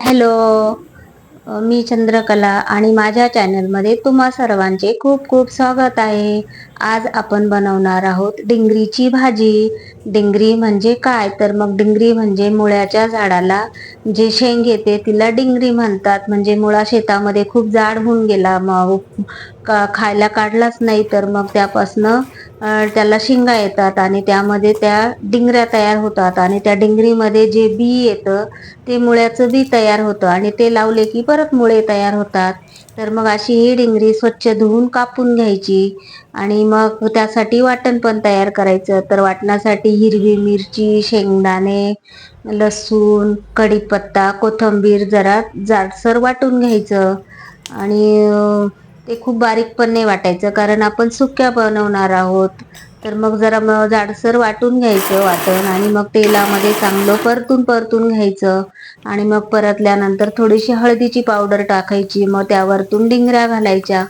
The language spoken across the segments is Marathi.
हॅलो. मी चंद्रकला आणि माझ्या चॅनलमध्ये तुम्हा सर्वांचे खूप खूप स्वागत आहे. आज आपण बनवणार आहोत डिंगरीची भाजी. डिंगरी म्हणजे काय, तर मग डिंगरी म्हणजे मुळ्याच्या झाडाला जे शेंग येते तिला डिंगरी म्हणतात. म्हणजे मुळा शेतामध्ये खूप जाड होऊन गेला, मग खायला काढलाच नाही, तर मग त्यापासनं त्याला शिंगा येतात आणि त्यामध्ये त्या डिंगऱ्या तयार होतात आणि त्या डिंगरीमध्ये जे बी येतं ते मुळ्याचं बी तयार होतं आणि ते लावले की परत मुळे तयार होतात. तर मग अशी ही डिंगरी स्वच्छ धुवून कापून घ्यायची आणि मग त्यासाठी वाटण पण तयार करायचं. तर वाटणासाठी हिरवी मिरची, शेंगदाणे, लसूण, कढीपत्ता, कोथिंबीर जरा जाडसर वाटून घ्यायचं आणि ते खूप बारीक पण नाही वाटायचं, कारण आपण सुक्या बनवणार आहोत. तर मग जरा जाडसर वाटून घ्यायचं वाटण आणि मग तेलामध्ये चांगलं परतून परतून घ्यायचं आणि मग परतल्यानंतर थोडीशी हळदीची पावडर टाकायची. मग त्यावरतून डिंगऱ्या घालायच्या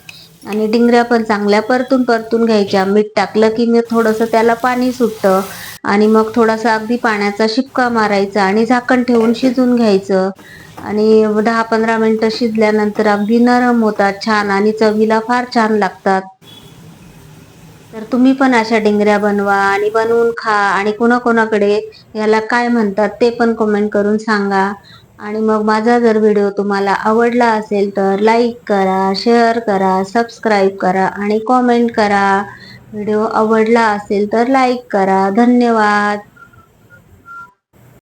आणि डिंगऱ्या पण चांगल्या परतून परतून घ्यायच्या. मीठ टाकलं की मी थोडंसं त्याला पाणी सुटतं आणि मग थोडासा अगदी पाण्याचा शिपका मारायचा आणि झाकण ठेवून शिजून घ्यायचं आणि 10-15 मिनिटं शिजल्यानंतर अगदी नरम होतात छान आणि चवीला फार छान लागतात. तर तुम्ही पण अशा डिंगऱ्या बनवा आणि बनवून खा आणि कोणाकोणाकडे याला काय म्हणतात ते पण कमेंट करून सांगा. आणि मग माझा जर व्हिडिओ तुम्हाला आवडला असेल तर लाईक करा, शेअर करा, सबस्क्राईब करा आणि कमेंट करा. व्हिडिओ आवडला असेल तर लाईक करा. धन्यवाद.